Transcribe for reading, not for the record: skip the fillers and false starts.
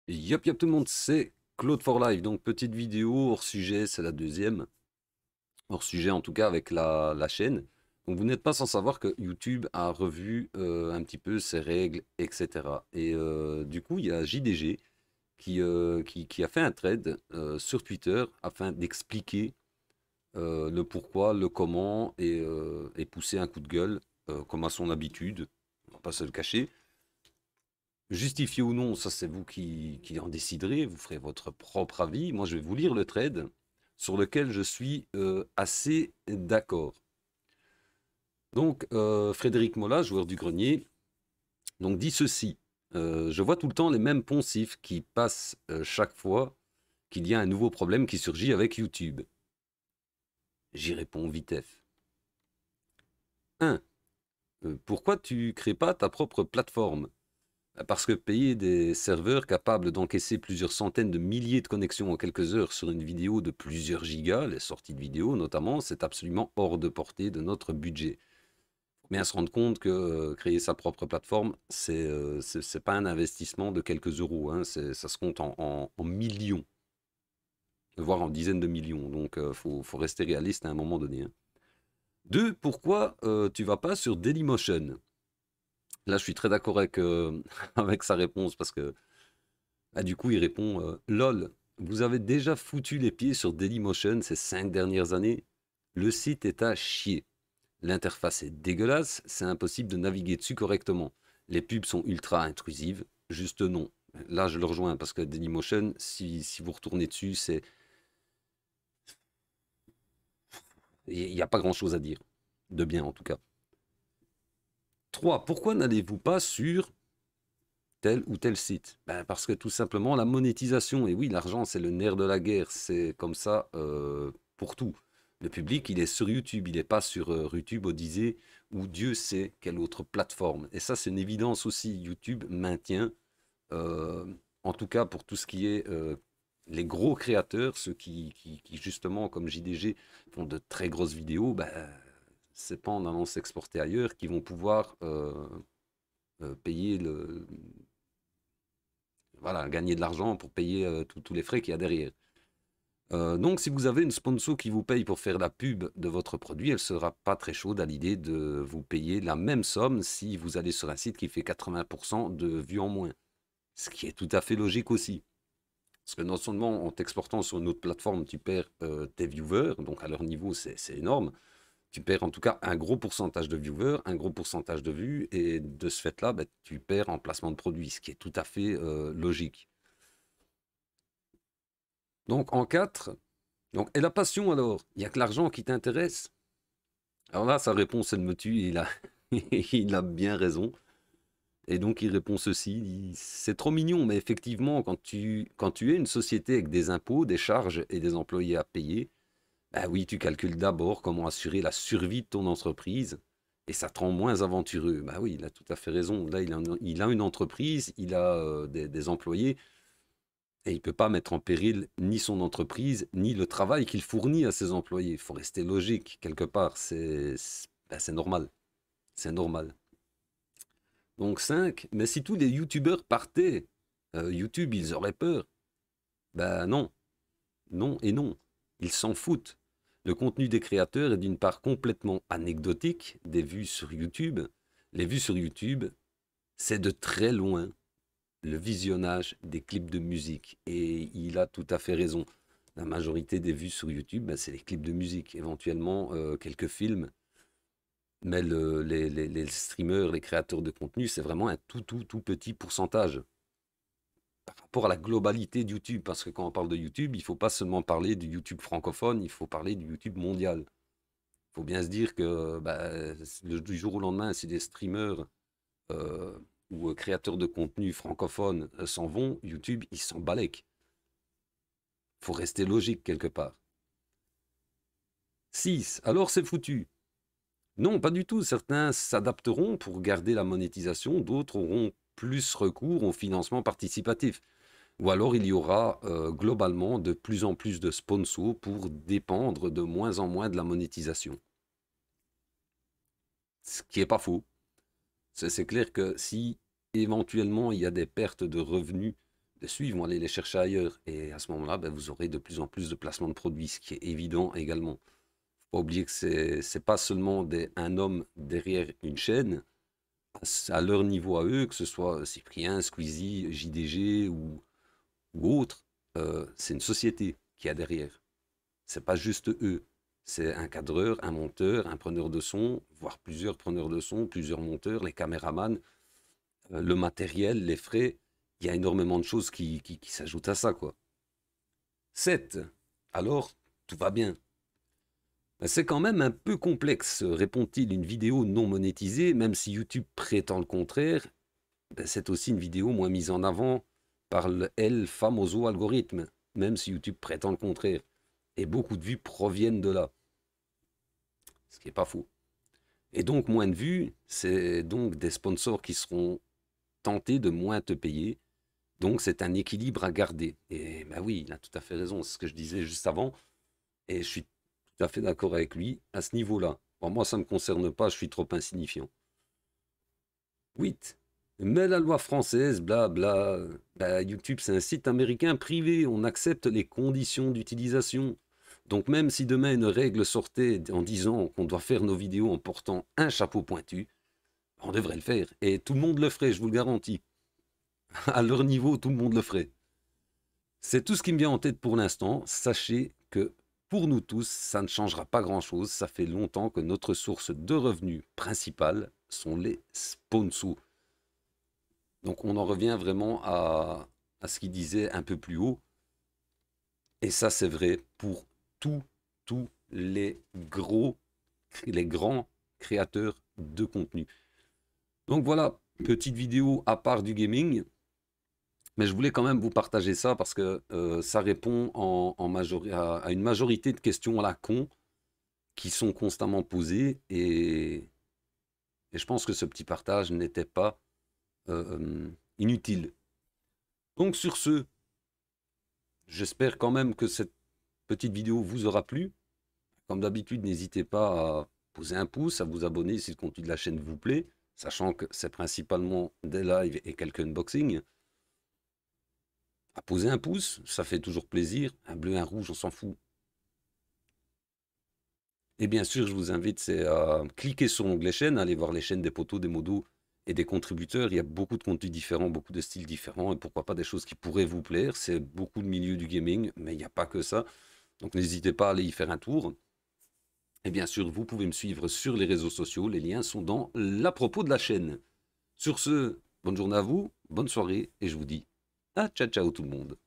Yop yop tout le monde, c'est Claude for Life, donc petite vidéo hors sujet, c'est la deuxième, hors sujet en tout cas avec la chaîne. Donc vous n'êtes pas sans savoir que YouTube a revu un petit peu ses règles, etc. Et du coup, il y a JDG qui a fait un thread sur Twitter afin d'expliquer le pourquoi, le comment et pousser un coup de gueule, comme à son habitude, on va pas se le cacher. Justifié ou non, ça c'est vous qui en déciderez, vous ferez votre propre avis. Moi je vais vous lire le thread sur lequel je suis assez d'accord. Donc Frédéric Mola, joueur du grenier, donc dit ceci. Je vois tout le temps les mêmes poncifs qui passent chaque fois qu'il y a un nouveau problème qui surgit avec YouTube. J'y réponds vitef. 1. Pourquoi tu crées pas ta propre plateforme? Parce que payer des serveurs capables d'encaisser plusieurs centaines de milliers de connexions en quelques heures sur une vidéo de plusieurs gigas, les sorties de vidéos notamment, c'est absolument hors de portée de notre budget. Mais à se rendre compte que créer sa propre plateforme, c'est pas un investissement de quelques euros, hein, ça se compte en millions, voire en dizaines de millions. Donc faut rester réaliste à un moment donné. Hein. 2. Pourquoi tu vas pas sur Dailymotion? Là, je suis très d'accord avec, avec sa réponse parce que ah, du coup, il répond LOL, vous avez déjà foutu les pieds sur Dailymotion ces 5 dernières années? Le site est à chier. L'interface est dégueulasse, c'est impossible de naviguer dessus correctement. Les pubs sont ultra intrusives, juste non. Là, je le rejoins parce que Dailymotion, si vous retournez dessus, il n'y a pas grand chose à dire. De bien, en tout cas. 3. Pourquoi n'allez-vous pas sur tel ou tel site? Ben, parce que tout simplement, la monétisation, et oui, l'argent, c'est le nerf de la guerre, c'est comme ça pour tout. Le public, il est sur YouTube, il n'est pas sur YouTube, Odyssée, ou Dieu sait quelle autre plateforme. Et ça, c'est une évidence aussi. YouTube maintient, euh, en tout cas pour tout ce qui est les gros créateurs, ceux qui, justement, comme JDG, font de très grosses vidéos, ben, c'est pas en allant s'exporter ailleurs qu'ils vont pouvoir payer voilà, gagner de l'argent pour payer tous les frais qu'il y a derrière. Donc, si vous avez une sponsor qui vous paye pour faire la pub de votre produit, elle ne sera pas très chaude à l'idée de vous payer la même somme si vous allez sur un site qui fait 80% de vues en moins. Ce qui est tout à fait logique aussi. Parce que non seulement en t'exportant sur une autre plateforme, tu perds tes viewers, donc à leur niveau, c'est énorme. Tu perds en tout cas un gros pourcentage de viewers, un gros pourcentage de vues, et de ce fait-là, bah, tu perds en placement de produit, ce qui est tout à fait logique. Donc en 4, donc, et la passion alors? Il n'y a que l'argent qui t'intéresse? Alors là, sa réponse, elle me tue, et il a bien raison. Et donc il répond ceci, c'est trop mignon, mais effectivement, quand tu es une société avec des impôts, des charges et des employés à payer, bah oui, tu calcules d'abord comment assurer la survie de ton entreprise, et ça te rend moins aventureux. Bah oui, il a tout à fait raison. Là, il a une entreprise, il a des employés, et il ne peut pas mettre en péril ni son entreprise, ni le travail qu'il fournit à ses employés. Il faut rester logique, quelque part. C'est normal. C'est normal. Donc 5. Mais si tous les youtubeurs partaient, YouTube, ils auraient peur. Ben non. Non et non. Ils s'en foutent. Le contenu des créateurs est d'une part complètement anecdotique, des vues sur YouTube. Les vues sur YouTube, c'est de très loin le visionnage des clips de musique. Et il a tout à fait raison. La majorité des vues sur YouTube, ben, c'est les clips de musique, éventuellement quelques films. Mais les streamers, les créateurs de contenu, c'est vraiment un tout petit pourcentage par rapport à la globalité de YouTube. Parce que quand on parle de YouTube, il ne faut pas seulement parler du YouTube francophone, il faut parler du YouTube mondial. Il faut bien se dire que bah, du jour au lendemain, si des streamers euh, ou créateurs de contenu francophones s'en vont, YouTube, ils s'en balèquent. Il faut rester logique quelque part. 6. Alors c'est foutu. Non, pas du tout. Certains s'adapteront pour garder la monétisation, d'autres auront plus recours au financement participatif. Ou alors il y aura globalement de plus en plus de sponsors pour dépendre de moins en moins de la monétisation. Ce qui n'est pas faux. C'est clair que si éventuellement il y a des pertes de revenus les suivre, vont aller les chercher ailleurs. Et à ce moment-là, ben, vous aurez de plus en plus de placements de produits, ce qui est évident également. Faut pas oublier que c'est pas seulement un homme derrière une chaîne, à leur niveau à eux, que ce soit Cyprien, Squeezie, JDG ou autre, c'est une société qui a derrière. C'est pas juste eux. C'est un cadreur, un monteur, un preneur de son, voire plusieurs preneurs de son, plusieurs monteurs, les caméramans, le matériel, les frais. Il y a énormément de choses qui s'ajoutent à ça, quoi. 7. Alors, tout va bien. Ben, c'est quand même un peu complexe, répond-il, une vidéo non monétisée, même si YouTube prétend le contraire. Ben, c'est aussi une vidéo moins mise en avant par le El Famoso algorithme, même si YouTube prétend le contraire. Et beaucoup de vues proviennent de là, ce qui n'est pas faux. Et donc moins de vues, c'est donc des sponsors qui seront tentés de moins te payer. Donc c'est un équilibre à garder. Et ben oui, il a tout à fait raison, c'est ce que je disais juste avant. Et je suis tout à fait d'accord avec lui à ce niveau-là. Bon, moi, ça ne me concerne pas, je suis trop insignifiant. 8. Mais la loi française, blabla. Bah, YouTube, c'est un site américain privé. On accepte les conditions d'utilisation. Donc même si demain une règle sortait en disant qu'on doit faire nos vidéos en portant un chapeau pointu, on devrait le faire. Et tout le monde le ferait, je vous le garantis. À leur niveau, tout le monde le ferait. C'est tout ce qui me vient en tête pour l'instant. Sachez que pour nous tous, ça ne changera pas grand-chose. Ça fait longtemps que notre source de revenus principale sont les sponsors. Donc on en revient vraiment à ce qu'il disait un peu plus haut. Et ça, c'est vrai pour tous les grands créateurs de contenu. Donc voilà, petite vidéo à part du gaming. Mais je voulais quand même vous partager ça parce que ça répond à une majorité de questions à la con qui sont constamment posées. Et je pense que ce petit partage n'était pas inutile. Donc sur ce, j'espère quand même que cette petite vidéo vous aura plu. Comme d'habitude, n'hésitez pas à poser un pouce, à vous abonner si le contenu de la chaîne vous plaît, sachant que c'est principalement des lives et quelques unboxings. À poser un pouce, ça fait toujours plaisir. Un bleu, un rouge, on s'en fout. Et bien sûr, je vous invite à cliquer sur l'onglet chaîne, aller voir les chaînes des potos, des modos et des contributeurs. Il y a beaucoup de contenus différents, beaucoup de styles différents et pourquoi pas des choses qui pourraient vous plaire. C'est beaucoup de milieux du gaming, mais il n'y a pas que ça. Donc n'hésitez pas à aller y faire un tour. Et bien sûr, vous pouvez me suivre sur les réseaux sociaux. Les liens sont dans l'à propos de la chaîne. Sur ce, bonne journée à vous, bonne soirée et je vous dis à ciao ciao tout le monde.